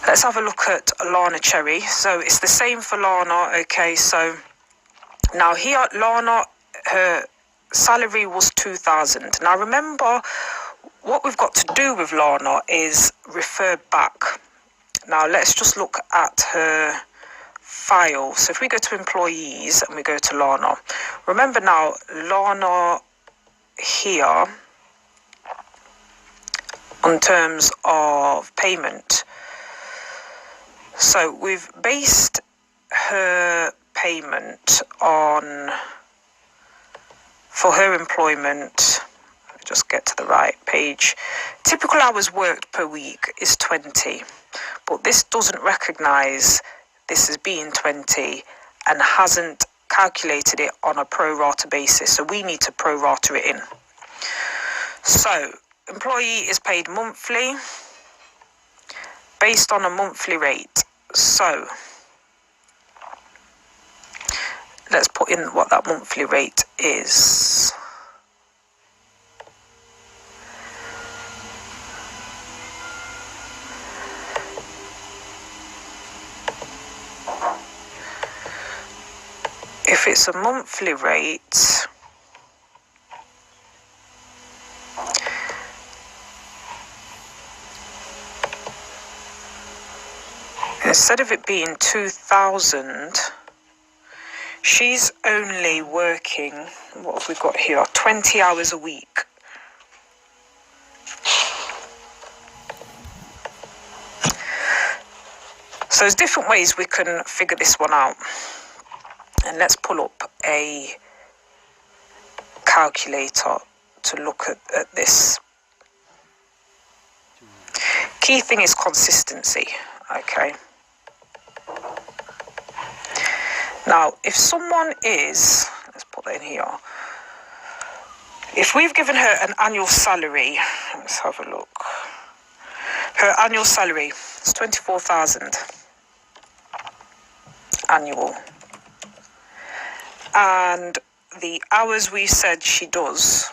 Let's have a look at Lana Cherry. So it's the same for Lana. Okay, so now here, Lana, her salary was 2,000. Now remember, what we've got to do with Lana is refer back. Now let's just look at her file. So if we go to employees and we go to Lana, remember now, Lana here, on terms of payment, so we've based her payment on, for her employment, just get to the right page, typical hours worked per week is 20, but this doesn't recognise this as being 20 and hasn't calculated it on a pro rata basis, so we need to pro rata it in. So employee is paid monthly based on a monthly rate. So let's put in what that monthly rate is. If it's a monthly rate, instead of it being 2,000, she's only working, what have we got here, 20 hours a week. So there's different ways we can figure this one out. And let's pull up a calculator to look at this. Key thing is consistency, okay? Now, if someone is, let's put that in here. If we've given her an annual salary, let's have a look. Her annual salary is 24,000 annual. And the hours we said she does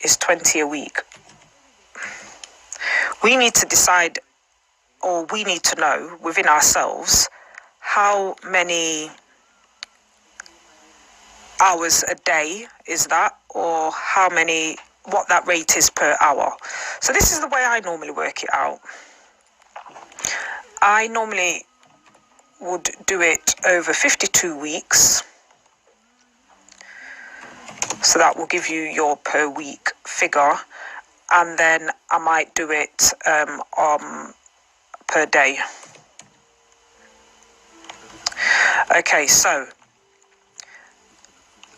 is 20 a week. We need to decide, or we need to know within ourselves, how many hours a day is that, or how many, what that rate is per hour. So this is the way I normally work it out. I normally would do it over 52 weeks. So that will give you your per week figure. And then I might do it per day. Okay, so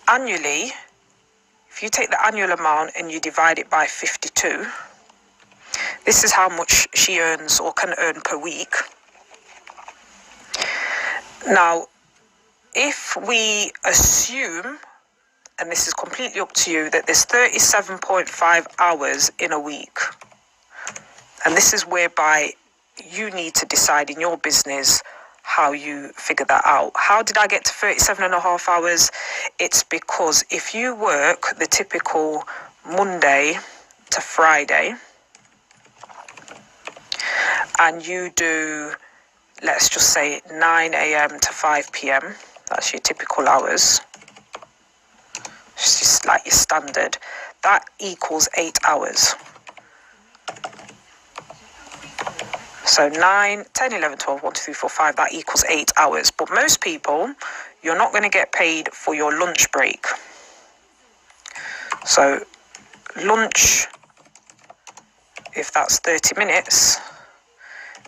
annually, if you take the annual amount and you divide it by 52, this is how much she earns or can earn per week. Now, if we assume, and this is completely up to you, that there's 37.5 hours in a week, and this is whereby you need to decide in your business how you figure that out. How did I get to 37.5 hours? It's because if you work the typical Monday to Friday and you do, let's just say 9 a.m. to 5 p.m, that's your typical hours, it's just like your standard, that equals 8 hours. So 9, 10, 11, 12, 1, 2, 3, 4, 5, that equals 8 hours. But most people, you're not going to get paid for your lunch break. So lunch, if that's 30 minutes,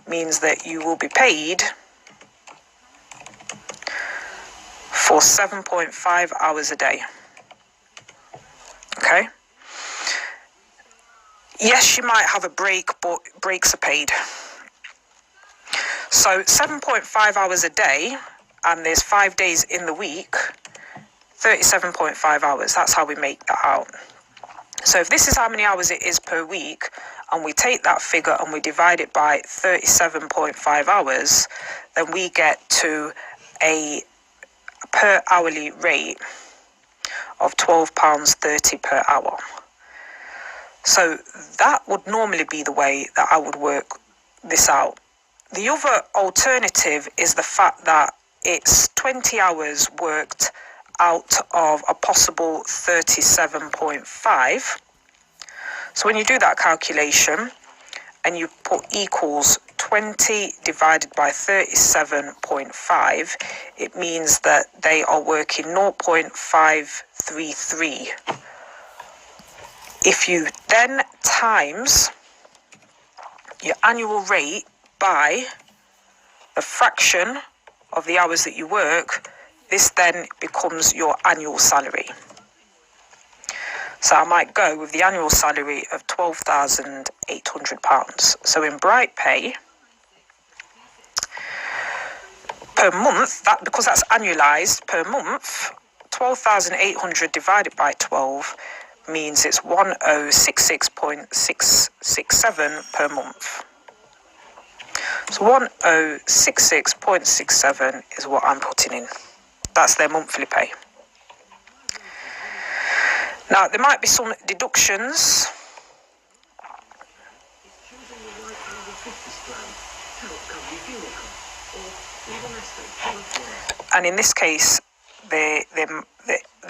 means that you will be paid for 7.5 hours a day. Okay? Yes, you might have a break, but breaks are paid. So 7.5 hours a day, and there's 5 days in the week, 37.5 hours. That's how we make that out. So if this is how many hours it is per week, and we take that figure and we divide it by 37.5 hours, then we get to a per hourly rate of £12.30 per hour. So that would normally be the way that I would work this out. the other alternative is the fact that it's 20 hours worked out of a possible 37.5. So when you do that calculation and you put equals 20 divided by 37.5, it means that they are working 0.533. If you then times your annual rate by the fraction of the hours that you work, this then becomes your annual salary. So I might go with the annual salary of £12,800. So in Bright Pay, per month, that because that's annualized per month, 12,800 divided by 12 means it's 1066.667 per month. So 1066.67 is what I'm putting in. That's their monthly pay. Now, there might be some deductions. And in this case, there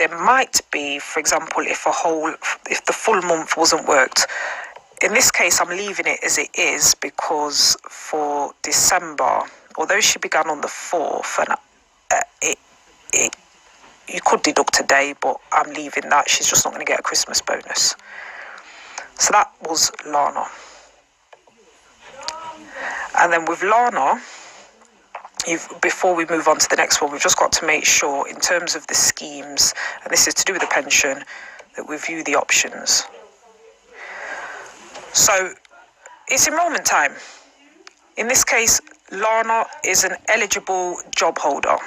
might be, for example, if the full month wasn't worked. In this case, I'm leaving it as it is because for December, although she began on the 4th, and you could deduct a day, but I'm leaving that. She's just not going to get a Christmas bonus. So that was Lana. And then with Lana, before we move on to the next one, we've just got to make sure in terms of the schemes, and this is to do with the pension, that we view the options. So it's enrolment time. In this case, Lana is an eligible job holder.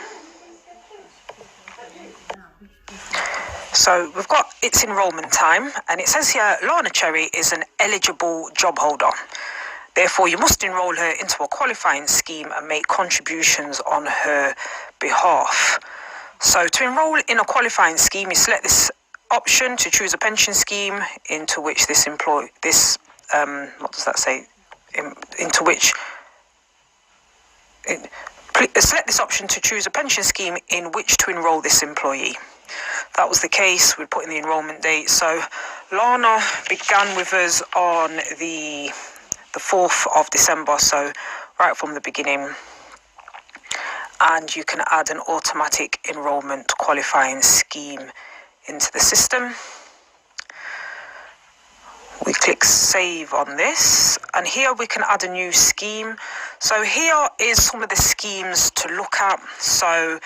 So we've got its enrolment time, and it says here Lana Cherry is an eligible job holder. Therefore, you must enroll her into a qualifying scheme and make contributions on her behalf. So to enroll in a qualifying scheme, you select this option to choose a pension scheme into which select this option to choose a pension scheme in which to enroll this employee. That was the case. We put in the enrolment date. So Lana began with us on the 4th of December, so right from the beginning. And you can add an automatic enrolment qualifying scheme into the system. We click save on this, and here we can add a new scheme. So here is some of the schemes to look at. So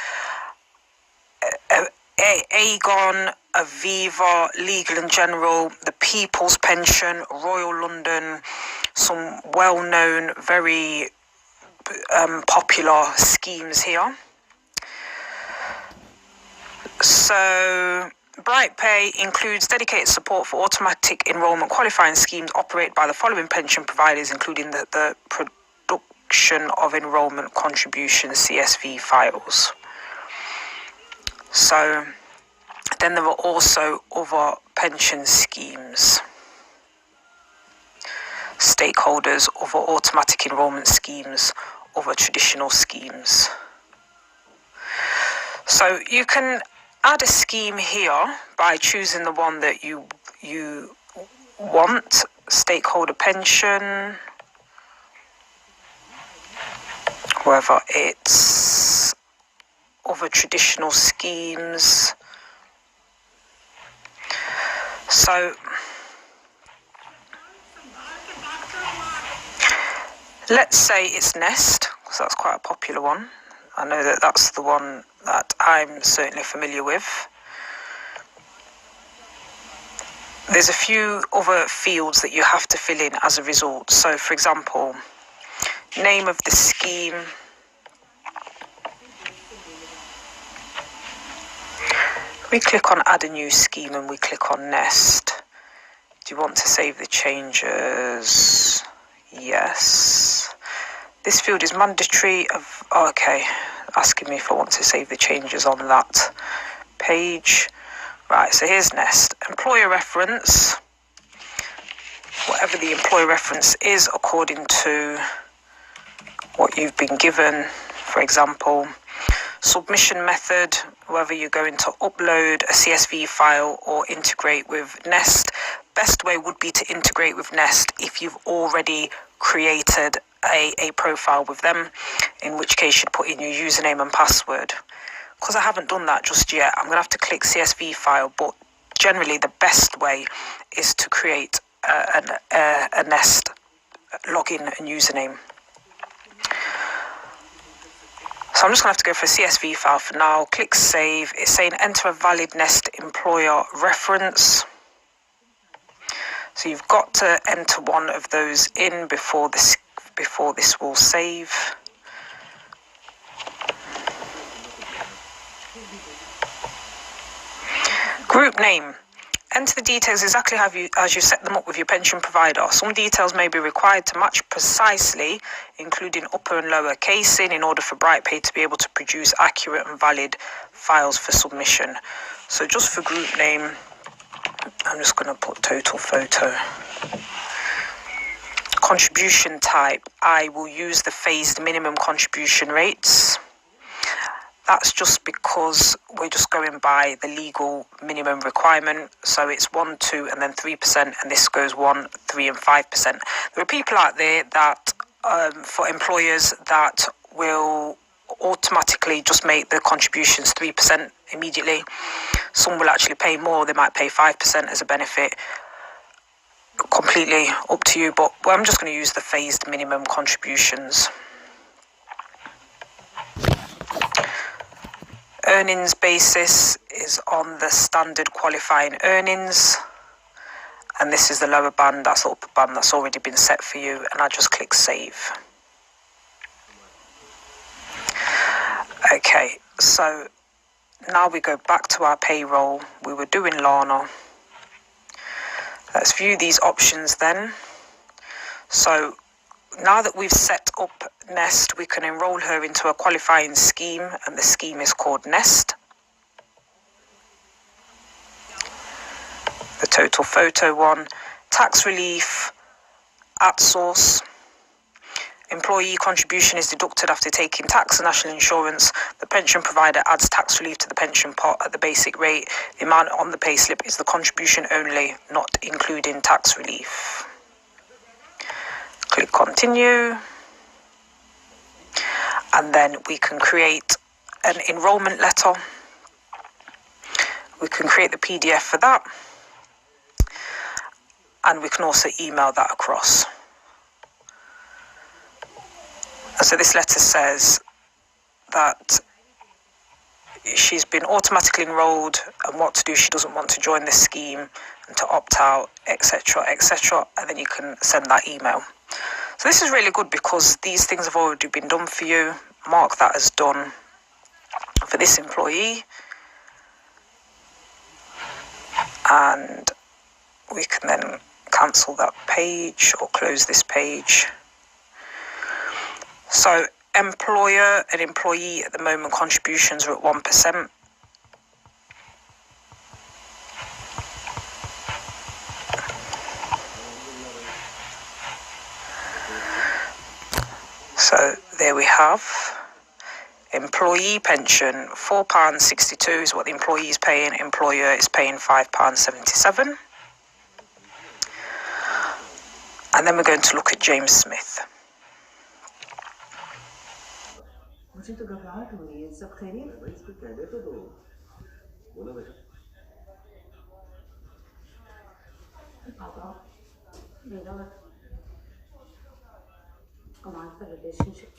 Aegon, Aviva, Legal and General, the People's Pension, Royal London, some well-known, very popular schemes here. So Bright Pay includes dedicated support for automatic enrolment qualifying schemes operated by the following pension providers, including the production of enrolment contribution CSV files. So then there are also other pension schemes, stakeholders, other automatic enrolment schemes, other traditional schemes. So you can add a scheme here by choosing the one that you want, stakeholder pension, whether it's other traditional schemes. So let's say it's Nest, because that's quite a popular one. I know that that's the one that I'm certainly familiar with. There's a few other fields that you have to fill in as a result. So, for example, name of the scheme, we click on add a new scheme and we click on Nest. Do you want to save the changes? Yes. This field is mandatory. Okay, asking me if I want to save the changes on that page. Right, so here's Nest. Employer reference, whatever the employer reference is according to what you've been given. For example, submission method, whether you're going to upload a CSV file or integrate with Nest. Best way would be to integrate with Nest if you've already created a profile with them, in which case you'd put in your username and password. Because I haven't done that just yet, I'm going to have to click CSV file, but generally the best way is to create a Nest login and username. So I'm just going to have to go for a CSV file for now. Click save. It's saying enter a valid Nest employer reference. So you've got to enter one of those in before this will save. Group name. Enter the details exactly as you set them up with your pension provider. Some details may be required to match precisely, including upper and lower casing, in order for BrightPay to be able to produce accurate and valid files for submission. So just for group name, I'm just going to put total photo. Contribution type, I will use the phased minimum contribution rates. That's just because we're just going by the legal minimum requirement. So it's 1, 2, and then 3%, and this goes 1, 3, and 5%. There are people out there that, for employers, that will automatically just make the contributions 3% immediately. Some will actually pay more. They might pay 5% as a benefit. Completely up to you, but I'm just going to use the phased minimum contributions. Earnings basis is on the standard qualifying earnings, and this is the lower band, that's the upper band that's already been set for you, and I just click save. Okay, so now we go back to our payroll. We were doing Lana. Let's view these options then. So now that we've set up Nest, we can enroll her into a qualifying scheme, and the scheme is called Nest. The total photo one, tax relief at source. Employee contribution is deducted after taking tax and national insurance. The pension provider adds tax relief to the pension pot at the basic rate. The amount on the payslip is the contribution only, not including tax relief. Click continue. And then we can create an enrolment letter. We can create the PDF for that. And we can also email that across. So this letter says that she's been automatically enrolled and what to do. She doesn't want to join the scheme and to opt out, etc., etc. And then you can send that email. So this is really good because these things have already been done for you. Mark that as done for this employee. And we can then cancel that page or close this page. So employer and employee at the moment contributions are at 1%. So there we have employee pension, £4.62 is what the employee is paying. Employer is paying £5.77. And then we're going to look at James Smith. relationship